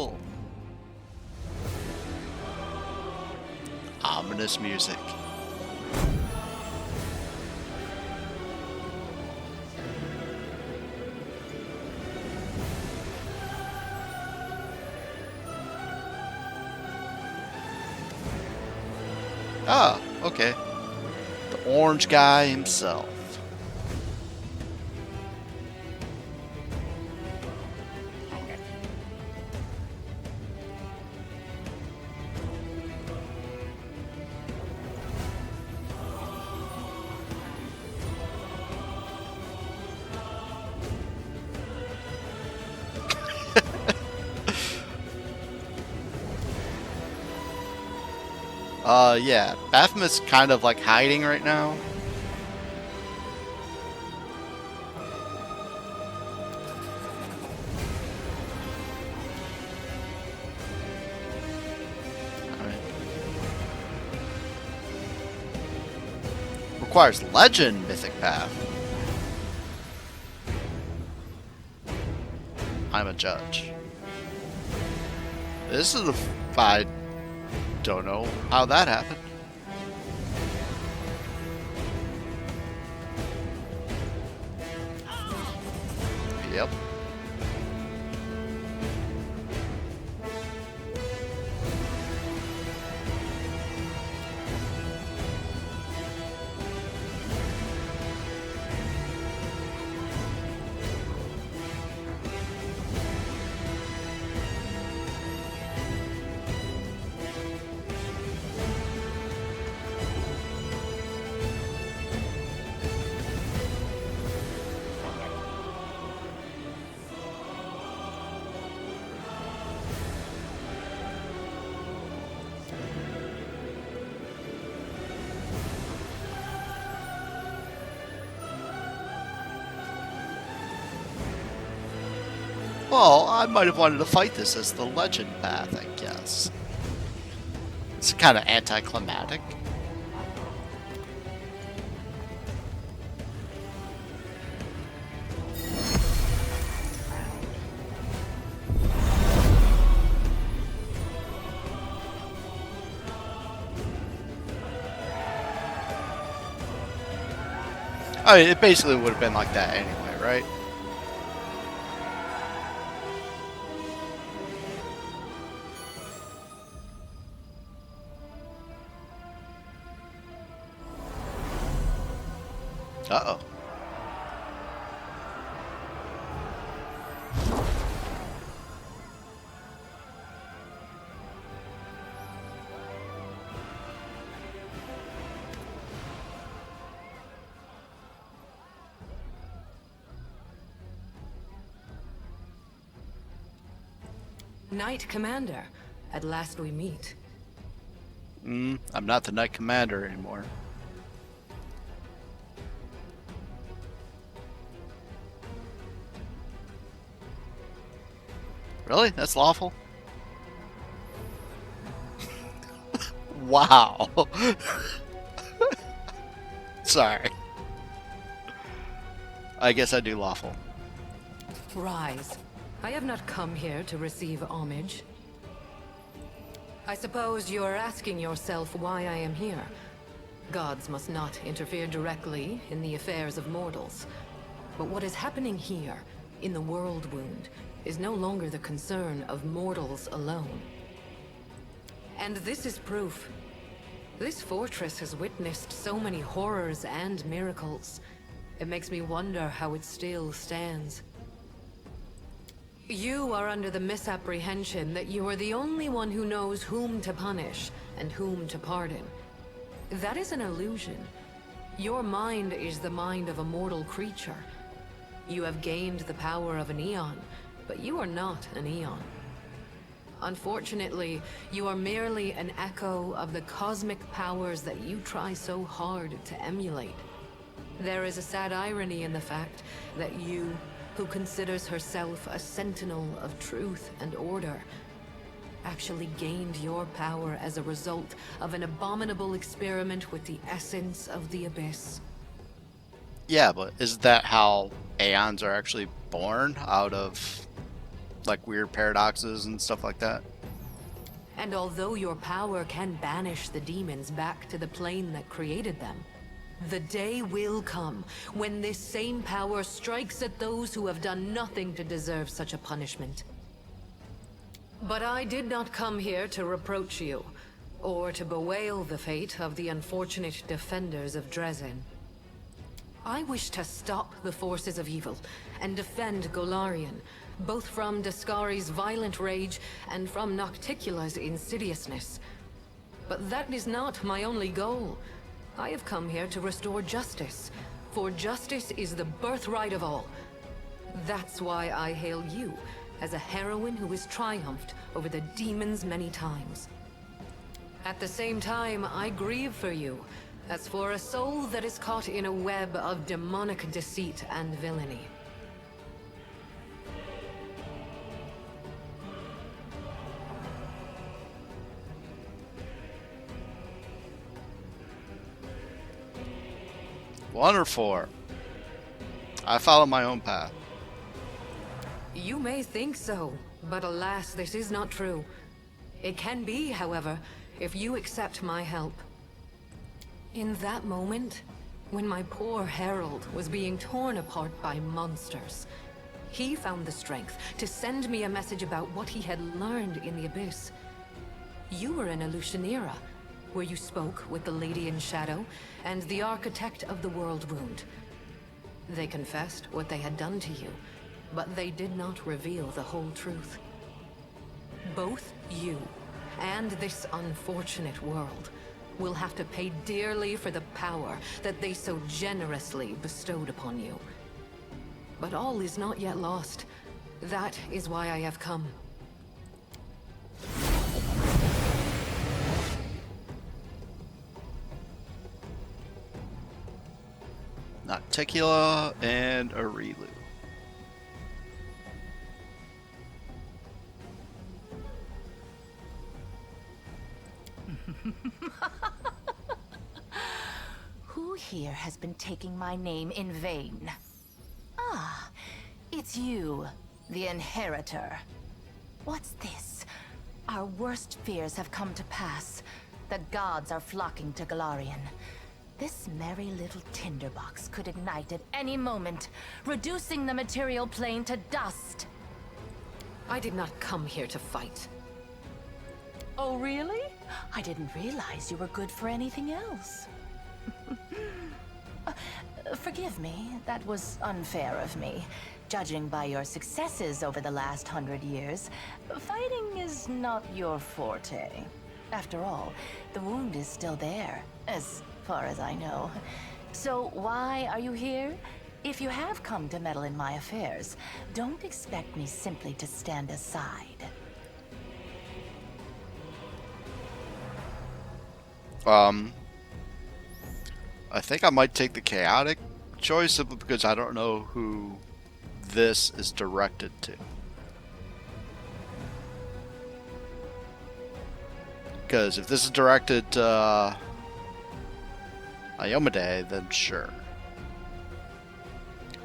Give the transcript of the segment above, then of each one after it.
trouble. Ominous music. Ah, okay. The orange guy himself. Yeah, Baphomet's kind of like hiding right now. Alright. Requires legend mythic path. I'm a judge. This is I don't know how that happened. Yep. Well, I might have wanted to fight this as the legend path, I guess. It's kind of anticlimactic. I mean, it basically would have been like that anyway, right? Uh-oh. Knight Commander, at last we meet. I'm not the Knight Commander anymore. Really? That's lawful? Wow. Sorry. I guess I do lawful. Rise. I have not come here to receive homage. I suppose you're asking yourself why I am here. Gods must not interfere directly in the affairs of mortals. But what is happening here, in the World Wound, is no longer the concern of mortals alone. And this is proof. This fortress has witnessed so many horrors and miracles. It makes me wonder how it still stands. You are under the misapprehension that you are the only one who knows whom to punish and whom to pardon. That is an illusion. Your mind is the mind of a mortal creature. You have gained the power of an Eon, but you are not an Eon. Unfortunately, you are merely an echo of the cosmic powers that you try so hard to emulate. There is a sad irony in the fact that you, who considers herself a sentinel of truth and order, actually gained your power as a result of an abominable experiment with the essence of the Abyss. Yeah, but is that how Aeons are actually born? Out of like weird paradoxes and stuff like that. And although your power can banish the demons back to the plane that created them, the day will come when this same power strikes at those who have done nothing to deserve such a punishment. But I did not come here to reproach you, or to bewail the fate of the unfortunate defenders of Drezen. I wish to stop the forces of evil and defend Golarion, both from Daskari's violent rage and from Nocticula's insidiousness. But that is not my only goal. I have come here to restore justice, for justice is the birthright of all. That's why I hail you as a heroine who has triumphed over the demons many times. At the same time, I grieve for you, as for a soul that is caught in a web of demonic deceit and villainy. Wonderful. I follow my own path. You may think so, but alas, this is not true. It can be, however, if you accept my help. In that moment, when my poor Herald was being torn apart by monsters, he found the strength to send me a message about what he had learned in the Abyss. You were in Illusionera, where you spoke with the Lady in Shadow and the Architect of the World Wound. They confessed what they had done to you, but they did not reveal the whole truth. Both you and this unfortunate world will have to pay dearly for the power that they so generously bestowed upon you. But all is not yet lost. That is why I have come. Nocticula and Arilu. Who here has been taking my name in vain? Ah, it's you, the Inheritor. What's this? Our worst fears have come to pass. The gods are flocking to Golarion. This merry little tinderbox could ignite at any moment, reducing the material plane to dust. I did not come here to fight. Oh, really? I didn't realize you were good for anything else. Forgive me, that was unfair of me. Judging by your successes over the last 100 years, fighting is not your forte. After all, the wound is still there, as far as I know. So why are you here? If you have come to meddle in my affairs, don't expect me simply to stand aside. I think I might take the chaotic choice simply because I don't know who this is directed to. Because if this is directed to Iomade, then sure.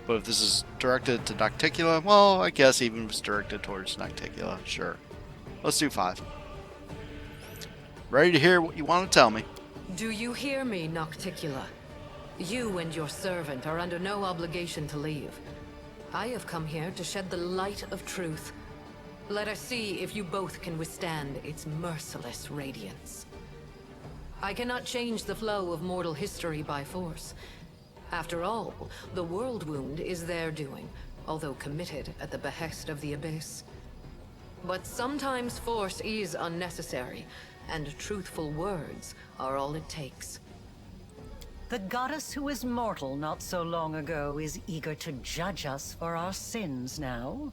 But if this is directed to Nocticula, well, I guess even if it's directed towards Nocticula, sure. Let's do 5. Ready to hear what you want to tell me. Do you hear me, Nocticula? You and your servant are under no obligation to leave. I have come here to shed the light of truth. Let us see if you both can withstand its merciless radiance. I cannot change the flow of mortal history by force. After all, the world wound is their doing, although committed at the behest of the Abyss. But sometimes force is unnecessary, and truthful words are all it takes. The goddess who was mortal not so long ago is eager to judge us for our sins now.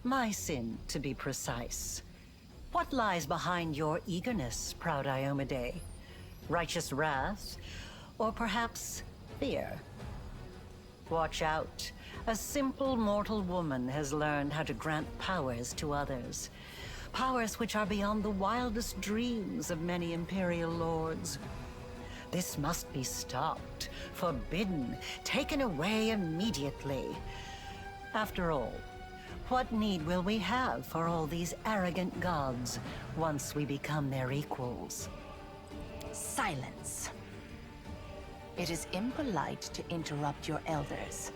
My sin, to be precise. What lies behind your eagerness, proud Iomade? Righteous wrath? Or perhaps fear? Watch out. A simple mortal woman has learned how to grant powers to others. Powers which are beyond the wildest dreams of many Imperial lords. This must be stopped, forbidden, taken away immediately. After all, What need will we have for all these arrogant gods once we become their equals? Silence. It is impolite to interrupt your elders.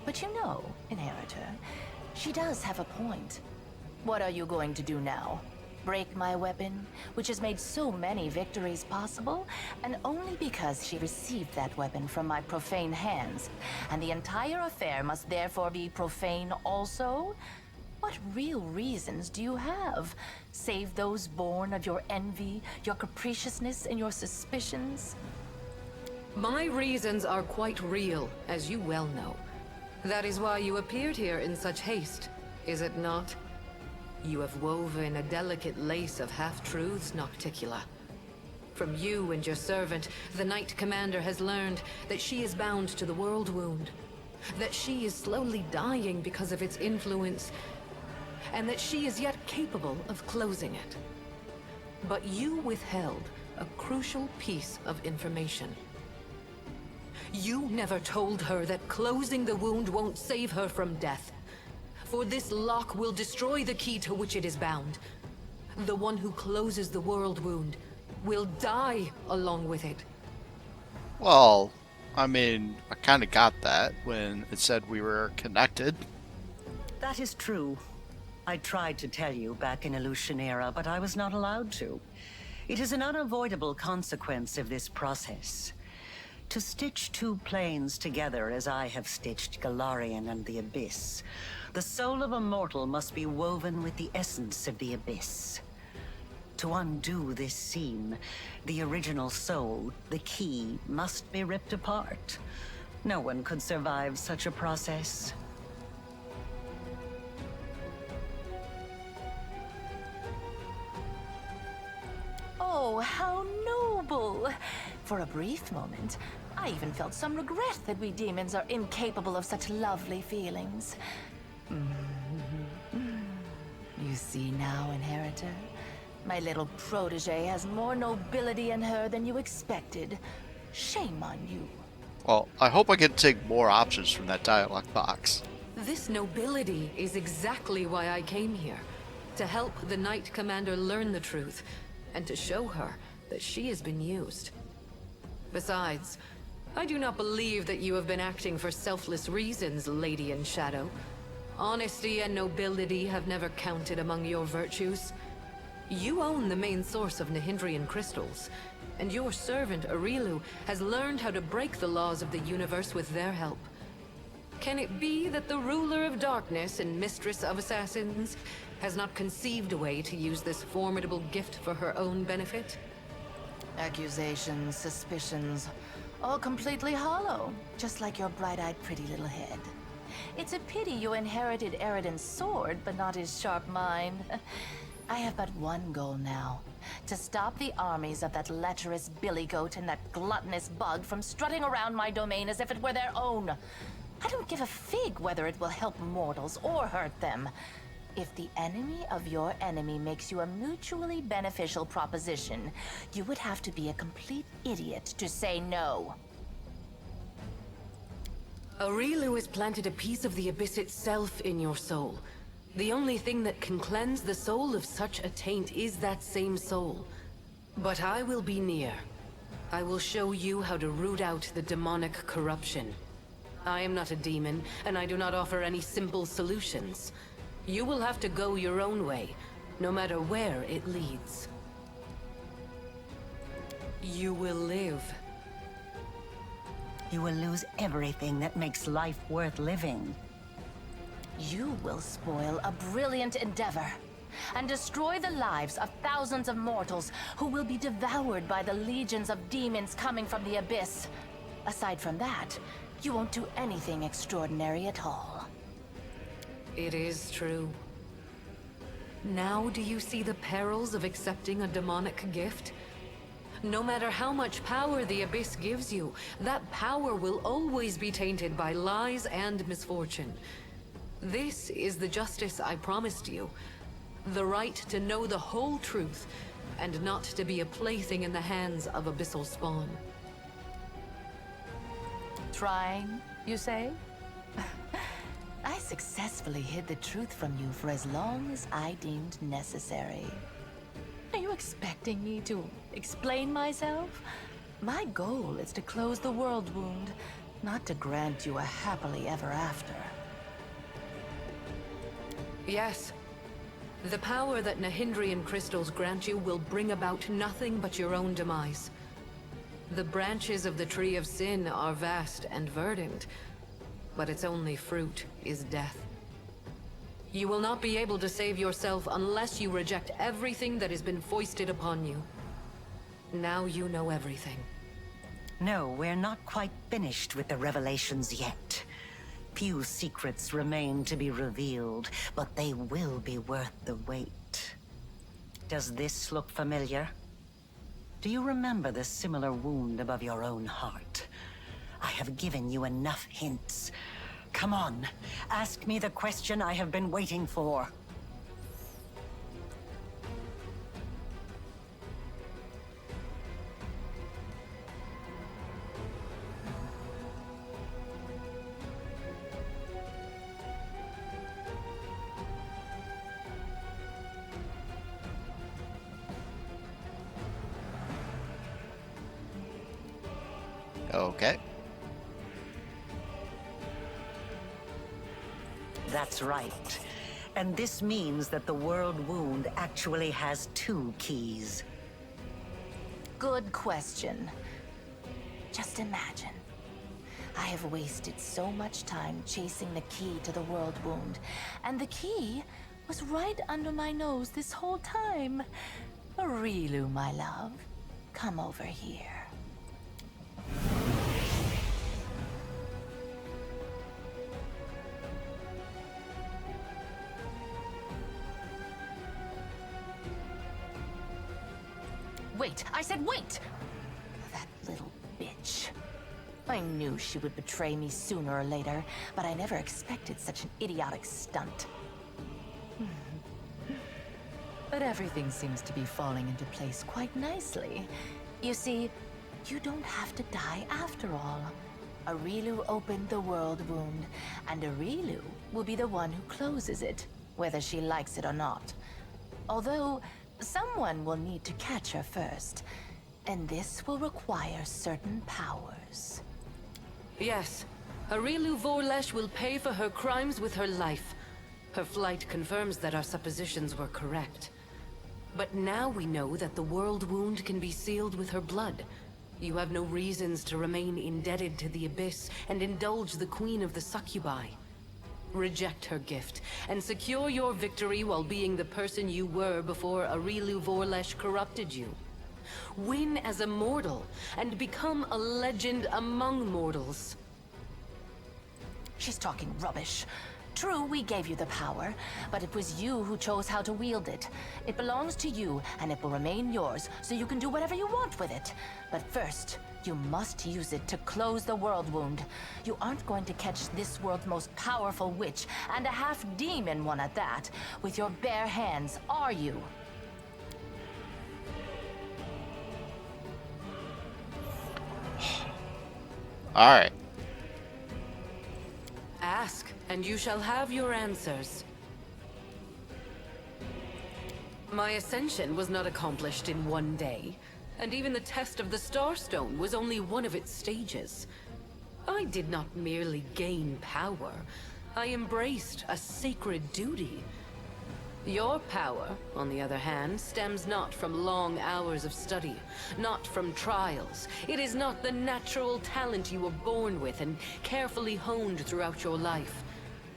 But you know, Inheritor, she does have a point. What are you going to do now? Break my weapon, which has made so many victories possible, and only because she received that weapon from my profane hands, and the entire affair must therefore be profane also? What real reasons do you have, save those born of your envy, your capriciousness, and your suspicions? My reasons are quite real, as you well know. That is why you appeared here in such haste, is it not? You have woven a delicate lace of half-truths, Nocticula. From you and your servant, the Knight Commander has learned that she is bound to the World Wound, that she is slowly dying because of its influence, and that she is yet capable of closing it. But you withheld a crucial piece of information. You never told her that closing the wound won't save her from death. For this lock will destroy the key to which it is bound. The one who closes the world wound will die along with it. Well, I mean, I kind of got that when it said we were connected. That is true. I tried to tell you back in Illusionera, but I was not allowed to. It is an unavoidable consequence of this process. To stitch two planes together as I have stitched Galarian and the Abyss, the soul of a mortal must be woven with the essence of the Abyss. To undo this seam, the original soul, the key, must be ripped apart. No one could survive such a process. Oh, how noble! For a brief moment, I even felt some regret that we demons are incapable of such lovely feelings. You see now, Inheritor? My little protege has more nobility in her than you expected. Shame on you. Well, I hope I get to take more options from that dialogue box. This nobility is exactly why I came here. To help the Knight Commander learn the truth, and to show her that she has been used. Besides, I do not believe that you have been acting for selfless reasons, Lady in Shadow. Honesty and nobility have never counted among your virtues. You own the main source of Nihindrian crystals, and your servant Arilu has learned how to break the laws of the universe with their help. Can it be that the ruler of darkness and mistress of assassins has not conceived a way to use this formidable gift for her own benefit? Accusations, suspicions, all completely hollow, just like your bright-eyed pretty little head. It's a pity you inherited Eridan's sword, but not his sharp mind. I have but one goal now. To stop the armies of that lecherous billygoat and that gluttonous bug from strutting around my domain as if it were their own. I don't give a fig whether it will help mortals or hurt them. If the enemy of your enemy makes you a mutually beneficial proposition, you would have to be a complete idiot to say no. Arilu has planted a piece of the Abyss itself in your soul. The only thing that can cleanse the soul of such a taint is that same soul. But I will be near. I will show you how to root out the demonic corruption. I am not a demon, and I do not offer any simple solutions. You will have to go your own way, no matter where it leads. You will live. You will lose everything that makes life worth living. You will spoil a brilliant endeavor and destroy the lives of thousands of mortals who will be devoured by the legions of demons coming from the Abyss. Aside from that, you won't do anything extraordinary at all. It is true. Now do you see the perils of accepting a demonic gift? No matter how much power the Abyss gives you, that power will always be tainted by lies and misfortune. This is the justice I promised you. The right to know the whole truth, and not to be a plaything in the hands of abyssal spawn. Trying, you say? I successfully hid the truth from you for as long as I deemed necessary. Are you expecting me to explain myself? My goal is to close the world wound, not to grant you a happily ever after. Yes. The power that Nahindrian crystals grant you will bring about nothing but your own demise. The branches of the Tree of Sin are vast and verdant, but its only fruit is death. You will not be able to save yourself unless you reject everything that has been foisted upon you. Now you know everything. No, we're not quite finished with the revelations yet. Few secrets remain to be revealed, but they will be worth the wait. Does this look familiar? Do you remember the similar wound above your own heart? I have given you enough hints. Come on, ask me the question I have been waiting for. Okay. That's right. And this means that the world wound actually has two keys. Good question. Just imagine. I have wasted so much time chasing the key to the world wound, and the key was right under my nose this whole time. Rilu, my love, come over here. Wait, I said wait! That little bitch. I knew she would betray me sooner or later, but I never expected such an idiotic stunt. But everything seems to be falling into place quite nicely. You see, you don't have to die after all. Arilu opened the world wound, and Arilu will be the one who closes it, whether she likes it or not. Although, someone will need to catch her first, and this will require certain powers. Yes. Arilu Vorlesh will pay for her crimes with her life. Her flight confirms that our suppositions were correct. But now we know that the world wound can be sealed with her blood. You have no reasons to remain indebted to the Abyss and indulge the Queen of the Succubi. Reject her gift, and secure your victory while being the person you were before Arilu Vorlesh corrupted you. Win as a mortal, and become a legend among mortals. She's talking rubbish. True, we gave you the power, but it was you who chose how to wield it. It belongs to you, and it will remain yours, so you can do whatever you want with it. But first, you must use it to close the world wound. You aren't going to catch this world's most powerful witch, and a half-demon one at that, with your bare hands, are you? Alright. Ask, and you shall have your answers. My ascension was not accomplished in one day, and even the test of the Starstone was only one of its stages. I did not merely gain power, I embraced a sacred duty. Your power, on the other hand, stems not from long hours of study, not from trials. It is not the natural talent you were born with and carefully honed throughout your life.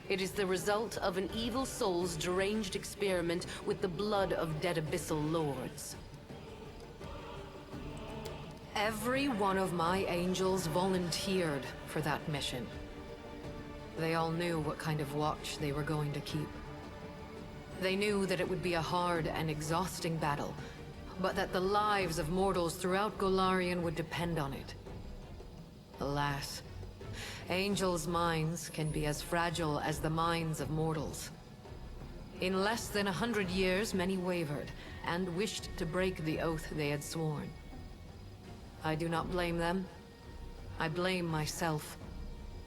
It is the result of an evil soul's deranged experiment with the blood of dead abyssal lords. Every one of my angels volunteered for that mission. They all knew what kind of watch they were going to keep. They knew that it would be a hard and exhausting battle, but that the lives of mortals throughout Golarion would depend on it. Alas, angels' minds can be as fragile as the minds of mortals. In less than 100 years, many wavered, and wished to break the oath they had sworn. I do not blame them. I blame myself.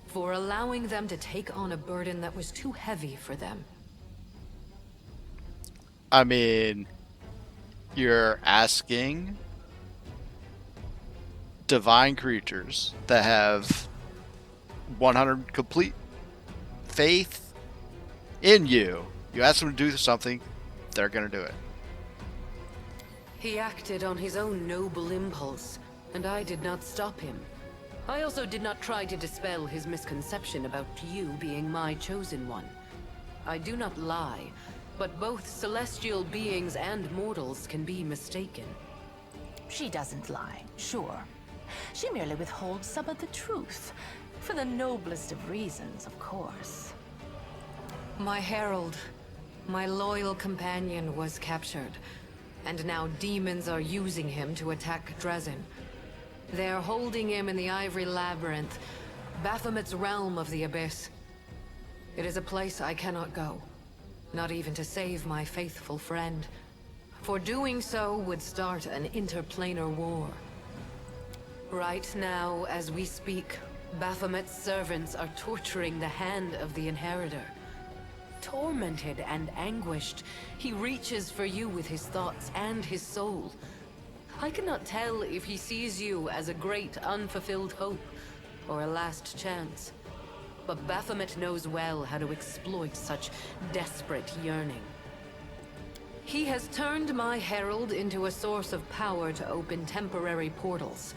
for allowing them to take on a burden that was too heavy for them. I mean, you're asking divine creatures that have 100 complete faith in you. You ask them to do something, they're going to do it. He acted on his own noble impulse, and I did not stop him. I also did not try to dispel his misconception about you being my chosen one. I do not lie, but both celestial beings and mortals can be mistaken. She doesn't lie, sure. She merely withholds some of the truth. For the noblest of reasons, of course. My herald, my loyal companion, was captured, and now demons are using him to attack Drezen. They're holding him in the Ivory Labyrinth, Baphomet's realm of the Abyss. It is a place I cannot go, not even to save my faithful friend. For doing so would start an interplanar war. Right now, as we speak, Baphomet's servants are torturing the hand of the Inheritor. Tormented and anguished, he reaches for you with his thoughts and his soul. I cannot tell if he sees you as a great unfulfilled hope or a last chance. But Baphomet knows well how to exploit such desperate yearning. He has turned my herald into a source of power to open temporary portals.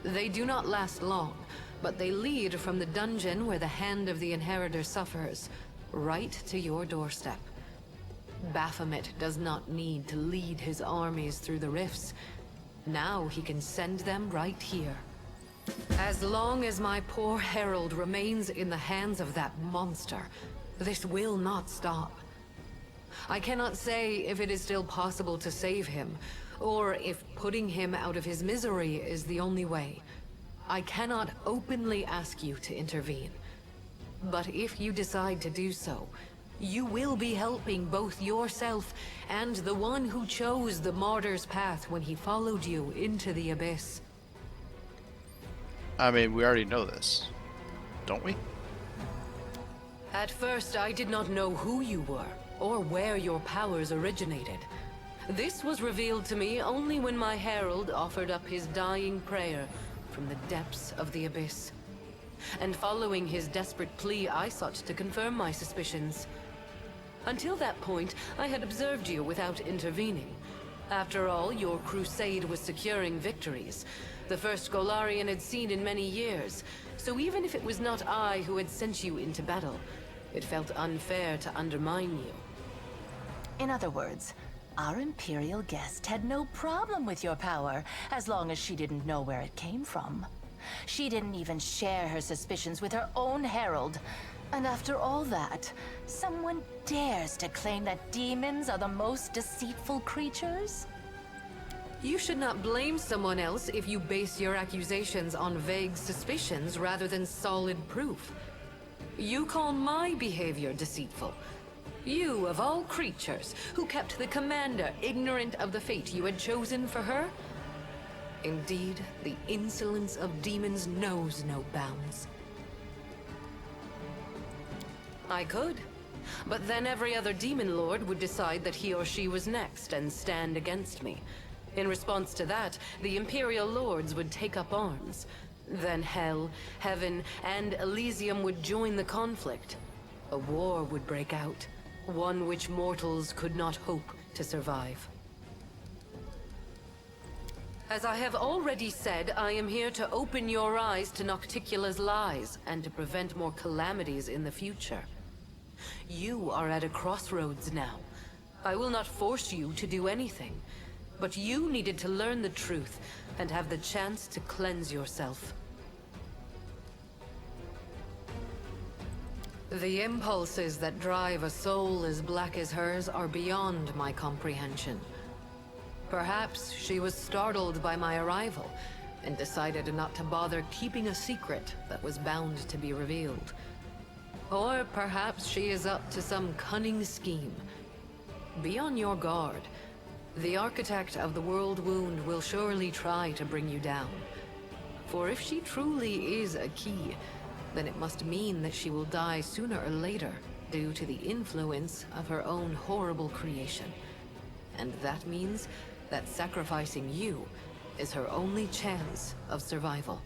They do not last long, but they lead from the dungeon where the hand of the Inheritor suffers, right to your doorstep. Baphomet does not need to lead his armies through the rifts. Now he can send them right here. As long as my poor herald remains in the hands of that monster, this will not stop. I cannot say if it is still possible to save him, or if putting him out of his misery is the only way. I cannot openly ask you to intervene. But if you decide to do so, you will be helping both yourself and the one who chose the martyr's path when he followed you into the Abyss. I mean, we already know this, don't we? At first, I did not know who you were, or where your powers originated. This was revealed to me only when my herald offered up his dying prayer from the depths of the Abyss. And following his desperate plea, I sought to confirm my suspicions. Until that point, I had observed you without intervening. After all, your crusade was securing victories, the first Golarion had seen in many years, so even if it was not I who had sent you into battle, it felt unfair to undermine you. In other words, our Imperial guest had no problem with your power, as long as she didn't know where it came from. She didn't even share her suspicions with her own herald. And after all that, someone dares to claim that demons are the most deceitful creatures? You should not blame someone else if you base your accusations on vague suspicions rather than solid proof. You call my behavior deceitful. You, of all creatures, who kept the commander ignorant of the fate you had chosen for her? Indeed, the insolence of demons knows no bounds. I could. But then every other demon lord would decide that he or she was next and stand against me. In response to that, the Imperial lords would take up arms. Then Hell, Heaven, and Elysium would join the conflict. A war would break out, one which mortals could not hope to survive. As I have already said, I am here to open your eyes to Nocticula's lies and to prevent more calamities in the future. You are at a crossroads now. I will not force you to do anything, but you needed to learn the truth and have the chance to cleanse yourself. The impulses that drive a soul as black as hers are beyond my comprehension. Perhaps she was startled by my arrival and decided not to bother keeping a secret that was bound to be revealed. Or perhaps she is up to some cunning scheme. Be on your guard. The architect of the world wound will surely try to bring you down. For if she truly is a key, then it must mean that she will die sooner or later due to the influence of her own horrible creation. And that means that sacrificing you is her only chance of survival.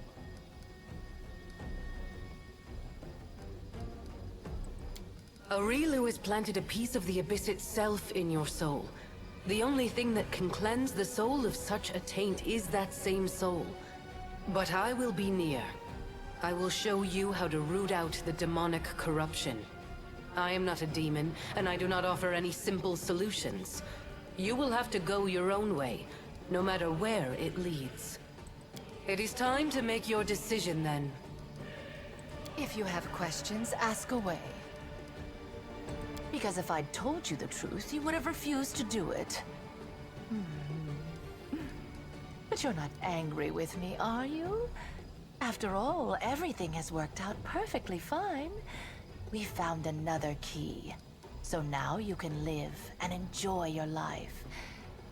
Aurilu has planted a piece of the Abyss itself in your soul. The only thing that can cleanse the soul of such a taint is that same soul. But I will be near. I will show you how to root out the demonic corruption. I am not a demon, and I do not offer any simple solutions. You will have to go your own way, no matter where it leads. It is time to make your decision then. If you have questions, ask away. Because if I'd told you the truth, you would have refused to do it. But you're not angry with me, are you? After all, everything has worked out perfectly fine. We found another key. So now you can live and enjoy your life.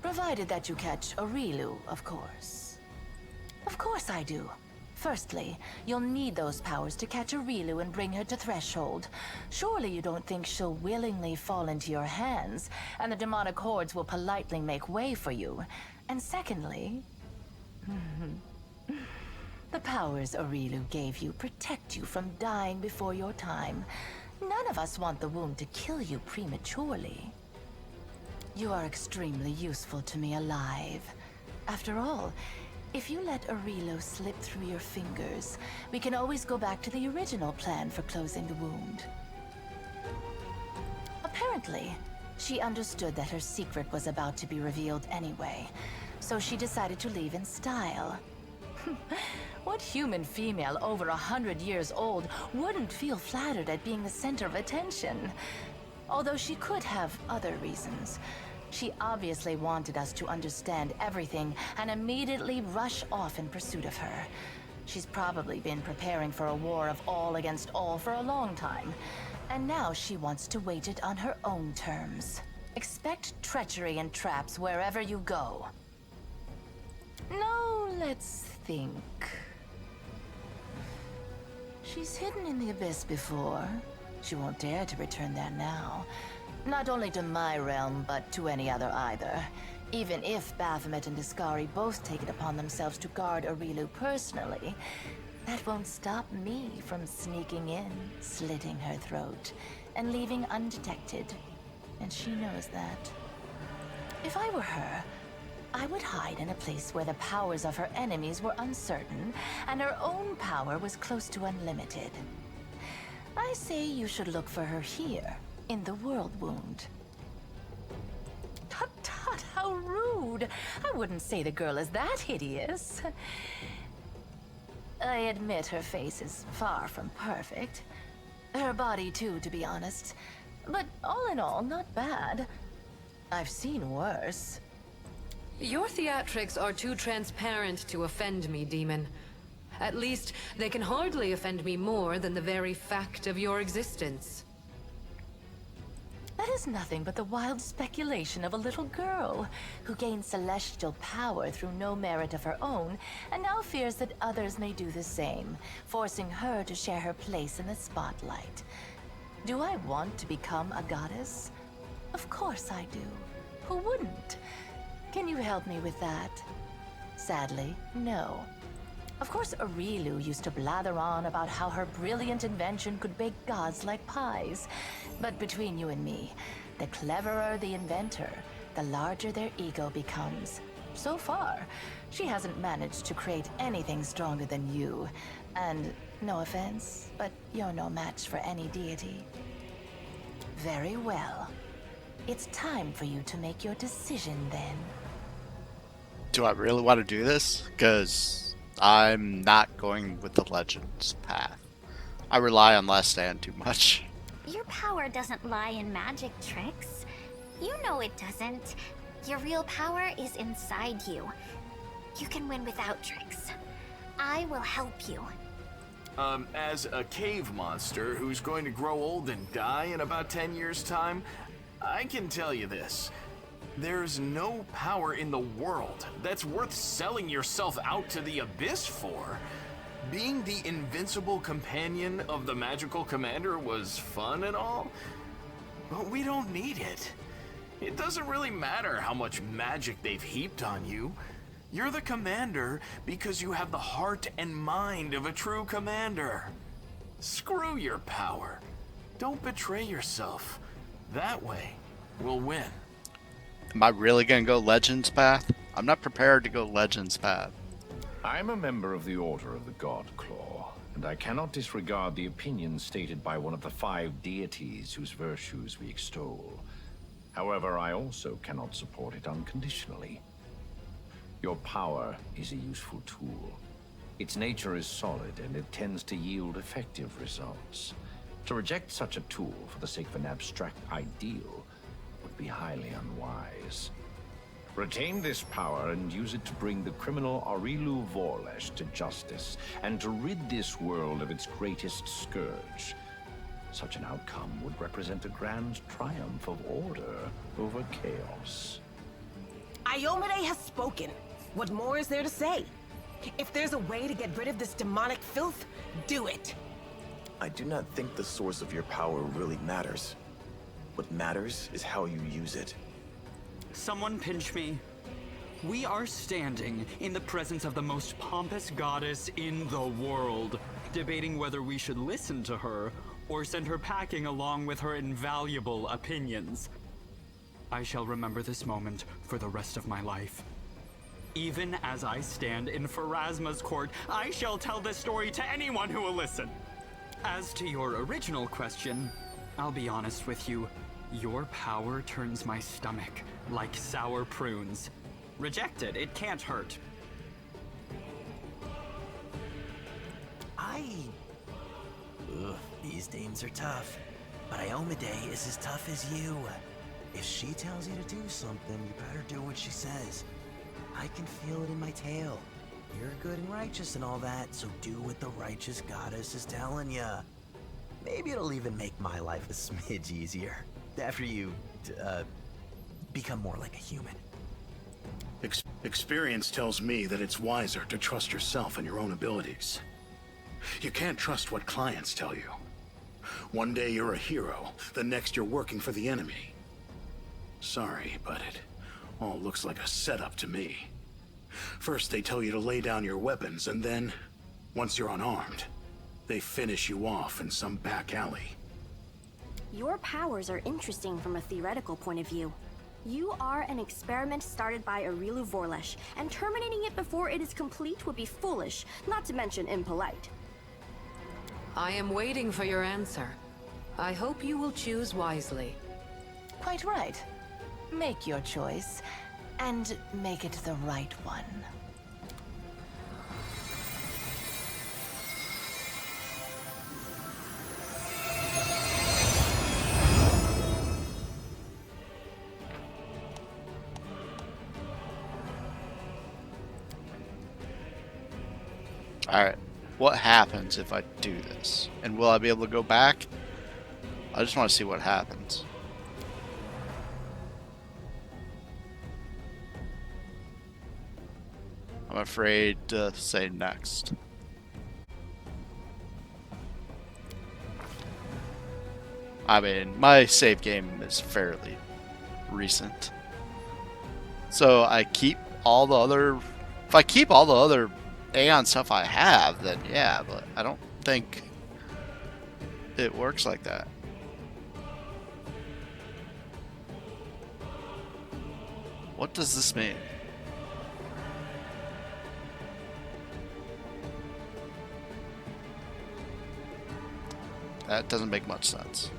Provided that you catch Aurilu, of course. Of course I do. Firstly, you'll need those powers to catch Aurilu and bring her to Threshold. Surely you don't think she'll willingly fall into your hands, and the demonic hordes will politely make way for you. And secondly, the powers Aurilu gave you protect you from dying before your time. None of us want the wound to kill you prematurely. You are extremely useful to me alive. After all, if you let Aurilu slip through your fingers, we can always go back to the original plan for closing the wound. Apparently, she understood that her secret was about to be revealed anyway, so she decided to leave in style. What human female over 100 years old wouldn't feel flattered at being the center of attention? Although she could have other reasons. She obviously wanted us to understand everything and immediately rush off in pursuit of her. She's probably been preparing for a war of all against all for a long time, and now she wants to wage it on her own terms. Expect treachery and traps wherever you go. Now, let's think. She's hidden in the Abyss before. She won't dare to return there now. Not only to my realm, but to any other either. Even if Baphomet and Discari both take it upon themselves to guard Aurilu personally, that won't stop me from sneaking in, slitting her throat, and leaving undetected. And she knows that. If I were her, I would hide in a place where the powers of her enemies were uncertain, and her own power was close to unlimited. I say you should look for her here, in the World Wound. Tut tut, how rude! I wouldn't say the girl is that hideous. I admit her face is far from perfect. Her body too, to be honest. But all in all, not bad. I've seen worse. Your theatrics are too transparent to offend me, demon. At least, they can hardly offend me more than the very fact of your existence. That is nothing but the wild speculation of a little girl who gained celestial power through no merit of her own, and now fears that others may do the same, forcing her to share her place in the spotlight. Do I want to become a goddess? Of course I do. Who wouldn't? Can you help me with that? Sadly, no. Of course, Aurilu used to blather on about how her brilliant invention could bake gods like pies. But between you and me, the cleverer the inventor, the larger their ego becomes. So far, she hasn't managed to create anything stronger than you. And no offense, but you're no match for any deity. Very well. It's time for you to make your decision then. Do I really want to do this? Because I'm not going with the Legends path. I rely on Last Stand too much. Your power doesn't lie in magic tricks. You know it doesn't. Your real power is inside you. You can win without tricks. I will help you. As a cave monster who's going to grow old and die in about 10 years' time, I can tell you this. There's no power in the world that's worth selling yourself out to the Abyss for. Being the invincible companion of the magical commander was fun and all, but we don't need it. It doesn't really matter how much magic they've heaped on you. You're the commander because you have the heart and mind of a true commander. Screw your power. Don't betray yourself. That way, we'll win. Am I really gonna go Legends path? I'm not prepared to go Legends path. I'm a member of the Order of the God Claw, and I cannot disregard the opinions stated by one of the 5 deities whose virtues we extol. However, I also cannot support it unconditionally. Your power is a useful tool. Its nature is solid, and it tends to yield effective results. To reject such a tool for the sake of an abstract ideal would be highly unwise. Retain this power and use it to bring the criminal Aurilu Vorlesh to justice, and to rid this world of its greatest scourge. Such an outcome would represent a grand triumph of order over chaos. Iomade has spoken. What more is there to say? If there's a way to get rid of this demonic filth, do it. I do not think the source of your power really matters. What matters is how you use it. Someone pinch me. We are standing in the presence of the most pompous goddess in the world, debating whether we should listen to her or send her packing along with her invaluable opinions. I shall remember this moment for the rest of my life. Even as I stand in Pharasma's court, I shall tell this story to anyone who will listen. As to your original question, I'll be honest with you. Your power turns my stomach like sour prunes. Reject it, it can't hurt. Ugh, these dames are tough. But Iomade is as tough as you. If she tells you to do something, you better do what she says. I can feel it in my tail. You're good and righteous and all that, so do what the righteous goddess is telling you. Maybe it'll even make my life a smidge easier. After you, become more like a human. Experience tells me that it's wiser to trust yourself and your own abilities. You can't trust what clients tell you. One day you're a hero, the next you're working for the enemy. Sorry, but it all looks like a setup to me. First they tell you to lay down your weapons, and then, once you're unarmed, they finish you off in some back alley. Your powers are interesting from a theoretical point of view. You are an experiment started by Aurilu Vorlesh, and terminating it before it is complete would be foolish, not to mention impolite. I am waiting for your answer. I hope you will choose wisely. Quite right. Make your choice, and make it the right one. Alright, what happens if I do this? And will I be able to go back? I just want to see what happens. I'm afraid to say next. I mean, my save game is fairly recent. So I keep all the other... If I keep all the other Aeon stuff I have, then yeah, but I don't think it works like that. What does this mean? That doesn't make much sense.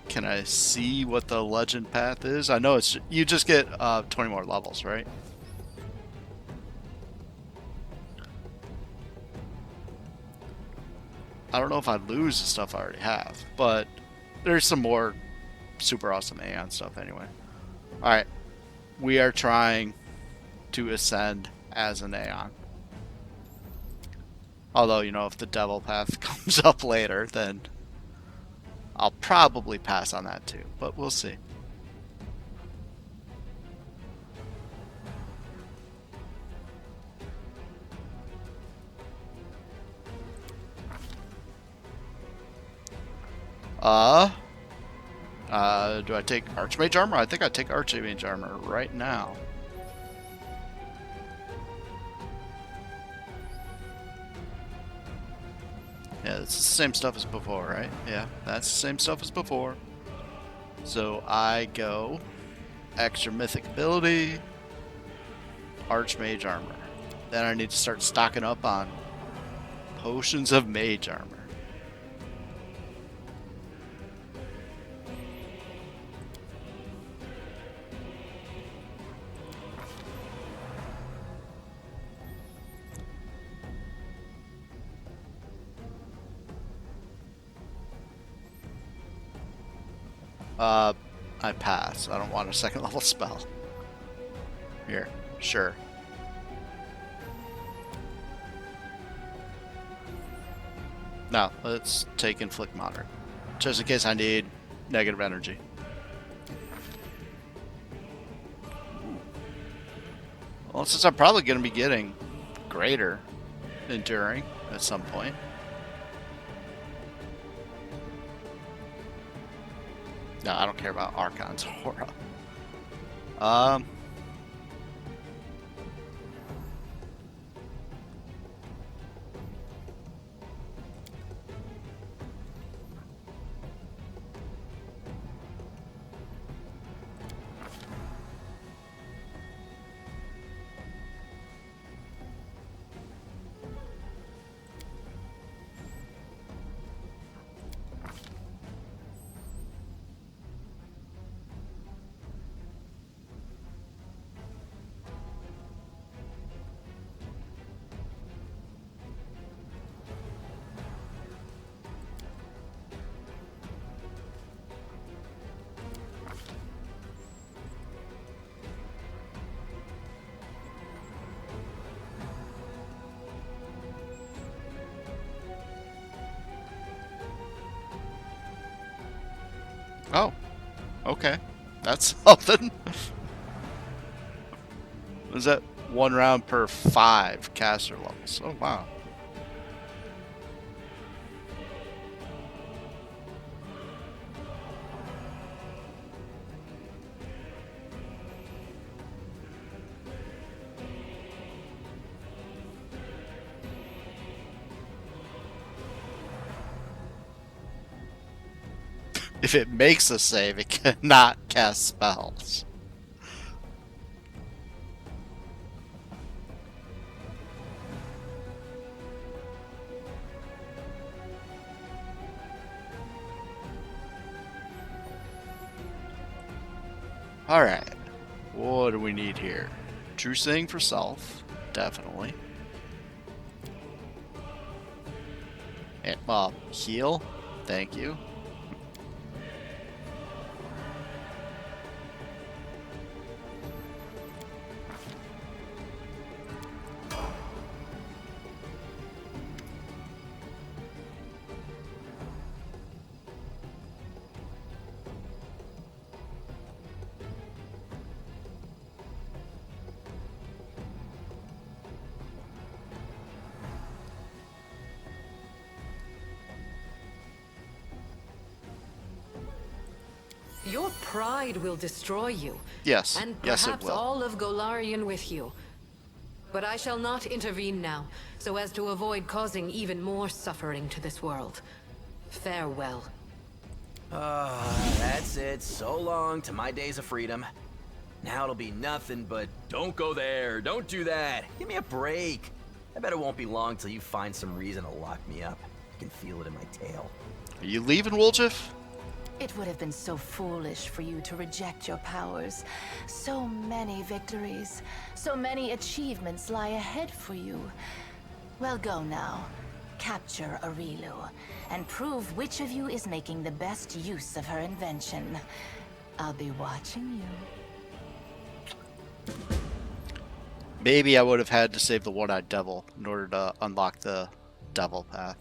Can I see what the legend path is? I know it's you just get 20 more levels, right? I don't know if I lose the stuff I already have, but there's some more super awesome Aeon stuff anyway. Alright, we are trying to ascend as an Aeon. Although, you know, if the devil path comes up later, then I'll probably pass on that too, but we'll see. Do I take Archmage Armor? I think I take Archmage Armor right now. Yeah, it's the same stuff as before, right? Yeah, that's the same stuff as before. So I go extra mythic ability, Archmage Armor. Then I need to start stocking up on potions of Mage Armor. I pass. I don't want a second level spell. Here, sure. Now, let's take Inflict Moderate. Just in case I need negative energy. Well, since I'm probably going to be getting greater Enduring at some point. No, I don't care about Archon's Aura. Oh, okay. That's something. Was that 1 round per 5 caster levels? Oh, wow. If it makes a save, it cannot cast spells. Alright. What do we need here? True Saying for self. Definitely. And, heal. Thank you. Your pride will destroy you. Yes. And Yes, it perhaps will. all of Golarion with you. But I shall not intervene now, so as to avoid causing even more suffering to this world. Farewell. That's it. So long to my days of freedom. Now it'll be nothing but, don't go there, don't do that. Give me a break. I bet it won't be long till you find some reason to lock me up. I can feel it in my tail. Are you leaving, Woljif? It would have been so foolish for you to reject your powers. So many victories, so many achievements lie ahead for you. Well, go now. Capture Arilu, and prove which of you is making the best use of her invention. I'll be watching you. Maybe I would have had to save the one-eyed devil in order to unlock the devil path.